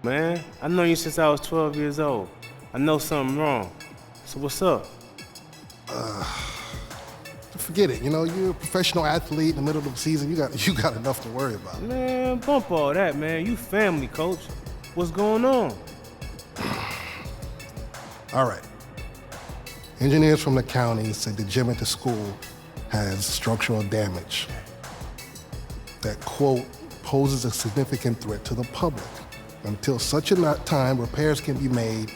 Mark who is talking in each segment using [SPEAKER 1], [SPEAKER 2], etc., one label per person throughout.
[SPEAKER 1] Man, I know you since I was 12 years old. I know something wrong. So what's up?
[SPEAKER 2] Forget it. You know, you're a professional athlete in the middle of the season. You got enough to worry about.
[SPEAKER 1] Man, bump all that, man. You family, coach. What's going on?
[SPEAKER 2] All right. Engineers from the county said the gym at the school has structural damage that, quote, poses a significant threat to the public. Until such a time repairs can be made,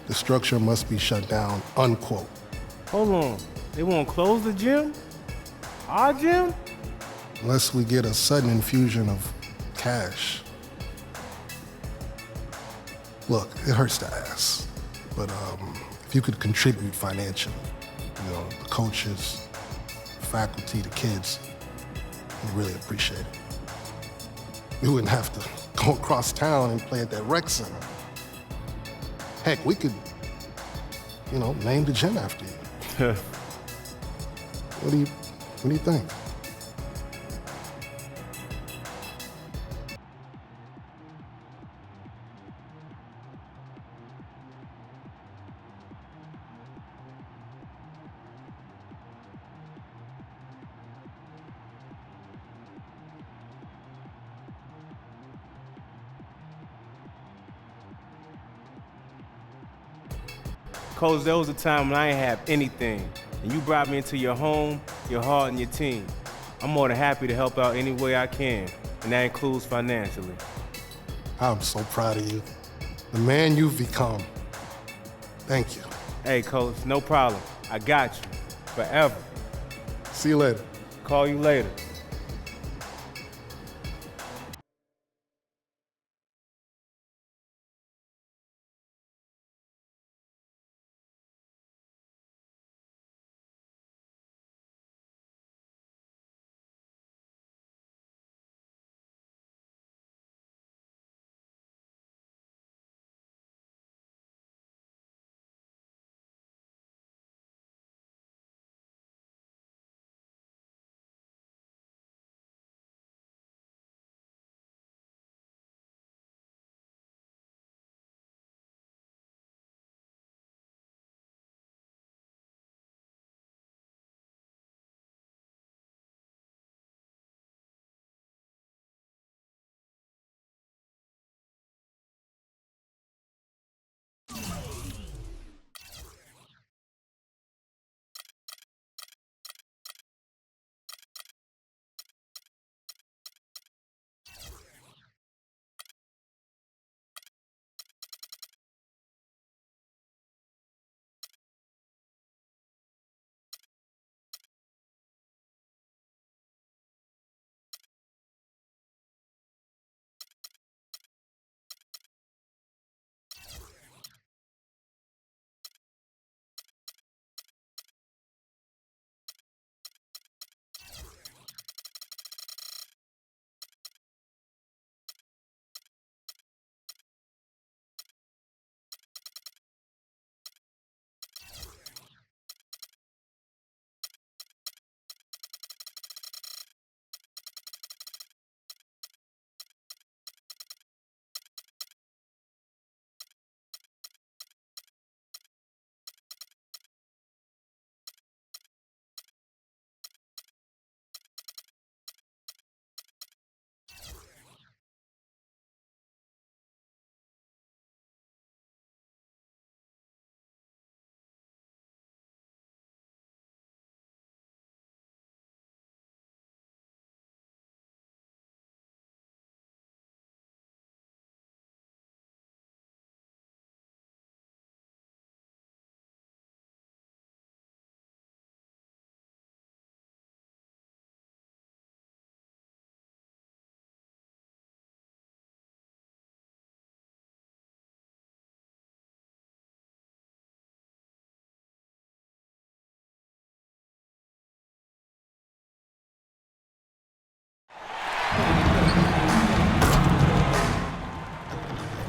[SPEAKER 2] the structure must be shut down, unquote.
[SPEAKER 1] Hold on. They won't close the gym? Our gym?
[SPEAKER 2] Unless we get a sudden infusion of cash. Look, it hurts to ask, but if you could contribute financially, you know, the coaches, faculty, the kids, we'd really appreciate it. We wouldn't have to go across town and play at that rec center. Heck, we could, you know, name the gym after you. What do you think?
[SPEAKER 1] Coach, there was a time when I ain't have anything, and you brought me into your home, your heart, and your team. I'm more than happy to help out any way I can, and that includes financially.
[SPEAKER 2] I'm so proud of you. The man you've become. Thank you.
[SPEAKER 1] Hey, Coach, no problem. I got you. Forever.
[SPEAKER 2] See you later.
[SPEAKER 1] Call you later.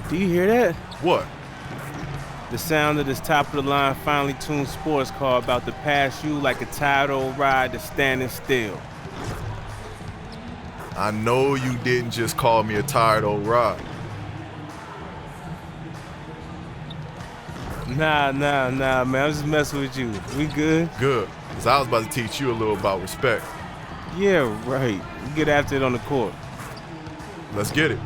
[SPEAKER 1] Do you hear that?
[SPEAKER 3] What?
[SPEAKER 1] The sound of this top-of-the-line finely tuned sports car about to pass you like a tired old ride that's standing still.
[SPEAKER 3] I know you didn't just call me a tired old rod.
[SPEAKER 1] Nah, man. I'm just messing with you. We good?
[SPEAKER 3] Good, because I was about to teach you a little about respect.
[SPEAKER 1] Yeah, right. We get after it on the court.
[SPEAKER 3] Let's get it.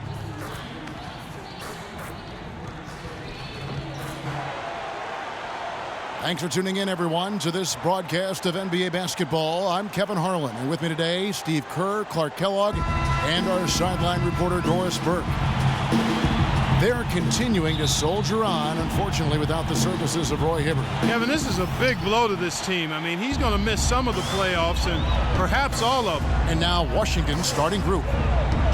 [SPEAKER 4] Thanks for tuning in, everyone, to this broadcast of NBA basketball. I'm Kevin Harlan, and with me today, Steve Kerr, Clark Kellogg, and our sideline reporter, Doris Burke. They're continuing to soldier on, unfortunately, without the services of Roy Hibbert.
[SPEAKER 5] Kevin, this is a big blow to this team. I mean, he's going to miss some of the playoffs and perhaps all of them.
[SPEAKER 4] And now Washington's starting group.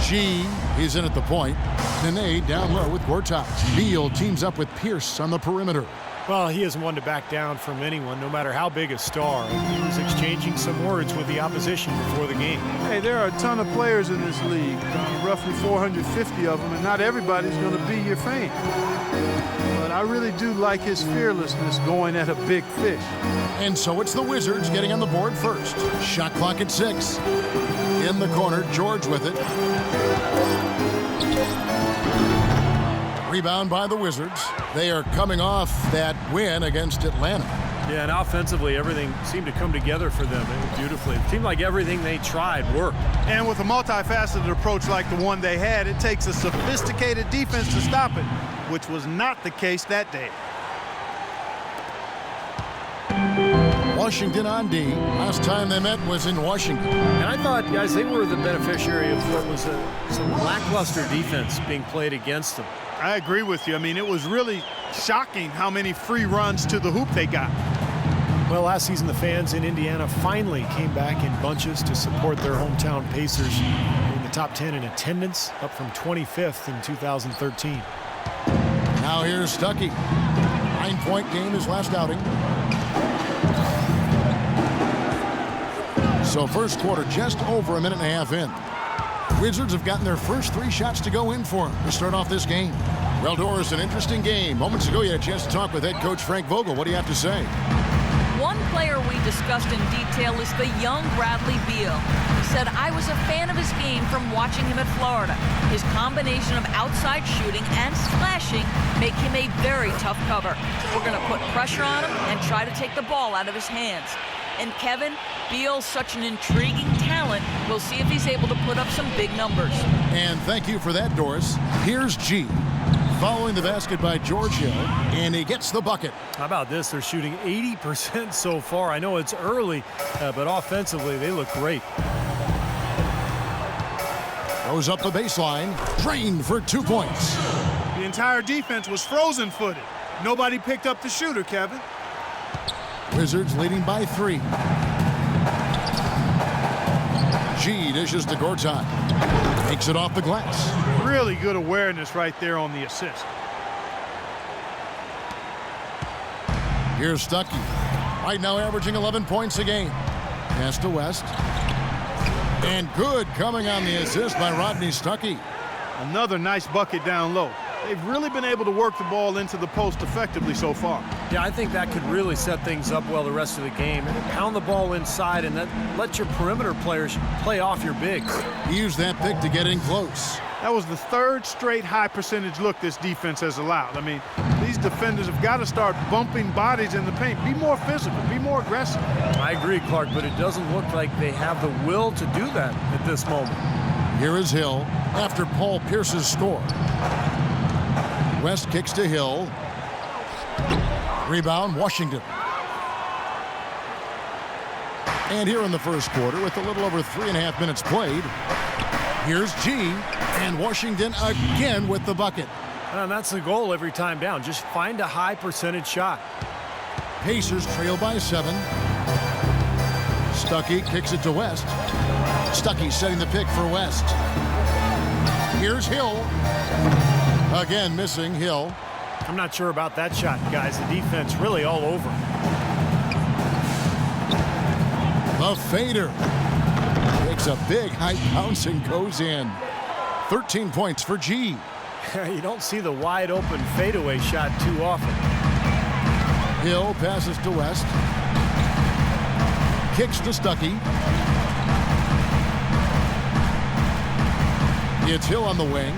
[SPEAKER 4] G, he's in at the point. Nene down low with Gortat. Beal teams up with Pierce on the perimeter.
[SPEAKER 6] Well, he isn't one to back down from anyone, no matter how big a star. He was exchanging some words with the opposition before the game.
[SPEAKER 5] Hey, there are a ton of players in this league, roughly 450 of them, and not everybody's going to be your fan. But I really do like his fearlessness going at a big fish.
[SPEAKER 4] And so it's the Wizards getting on the board first. Shot clock at 6. In the corner, George with it. Rebound by the Wizards. They are coming off that win against Atlanta.
[SPEAKER 6] Yeah, and offensively, everything seemed to come together for them beautifully. It seemed like everything they tried worked.
[SPEAKER 5] And with a multifaceted approach like the one they had, it takes a sophisticated defense to stop it, which was not the case that day.
[SPEAKER 4] Washington on D. Last time they met was in Washington.
[SPEAKER 6] And I thought, guys, they were the beneficiary of what was some lackluster defense being played against them.
[SPEAKER 5] I agree with you. I mean, it was really shocking how many free runs to the hoop they got.
[SPEAKER 6] Well, last season, the fans in Indiana finally came back in bunches to support their hometown Pacers in the top 10 in attendance, up from 25th in 2013.
[SPEAKER 4] Now here's Stuckey. 9-point game his last outing. So first quarter just over a minute and a half in. Wizards have gotten their first 3 shots to go in for them to start off this game. Well, Doris, an interesting game. Moments ago, you had a chance to talk with head coach Frank Vogel. What do you have to say?
[SPEAKER 7] One player we discussed in detail is the young Bradley Beal. He said, I was a fan of his game from watching him at Florida. His combination of outside shooting and slashing make him a very tough cover. We're going to put pressure on him and try to take the ball out of his hands. And Kevin, Beal's such an intriguing talent. We'll see if he's able to put up some big numbers.
[SPEAKER 4] And thank you for that, Doris. Here's G. Following the basket by George Hill, and he gets the bucket.
[SPEAKER 6] How about this? They're shooting 80% so far. I know it's early, but offensively, they look great.
[SPEAKER 4] Goes up the baseline, drained for 2 points.
[SPEAKER 5] The entire defense was frozen-footed. Nobody picked up the shooter, Kevin.
[SPEAKER 4] Wizards leading by 3. G dishes to Gortat. Takes it off the glass.
[SPEAKER 5] Really good awareness right there on the assist.
[SPEAKER 4] Here's Stuckey. Right now averaging 11 points a game. Pass to West. And good coming on the assist by Rodney Stuckey.
[SPEAKER 5] Another nice bucket down low. They've really been able to work the ball into the post effectively so far.
[SPEAKER 6] Yeah, I think that could really set things up well the rest of the game. Pound the ball inside and let your perimeter players play off your bigs.
[SPEAKER 4] He used that pick to get in close.
[SPEAKER 5] That was the 3rd straight high percentage look this defense has allowed. I mean, these defenders have got to start bumping bodies in the paint. Be more physical, be more aggressive.
[SPEAKER 6] I agree, Clark, but it doesn't look like they have the will to do that at this moment.
[SPEAKER 4] Here is Hill after Paul Pierce's score. West kicks to Hill. Rebound, Washington. And here in the first quarter, with a little over 3.5 minutes played, here's G, and Washington again with the bucket.
[SPEAKER 6] And that's the goal every time down. Just find a high percentage shot.
[SPEAKER 4] Pacers trail by 7. Stuckey kicks it to West. Stuckey setting the pick for West. Here's Hill. Again, missing Hill.
[SPEAKER 6] I'm not sure about that shot, guys. The defense really all over.
[SPEAKER 4] The fader. Takes a big high bounce and goes in. 13 points for G.
[SPEAKER 6] You don't see the wide open fadeaway shot too often.
[SPEAKER 4] Hill passes to West. Kicks to Stuckey. It's Hill on the wing.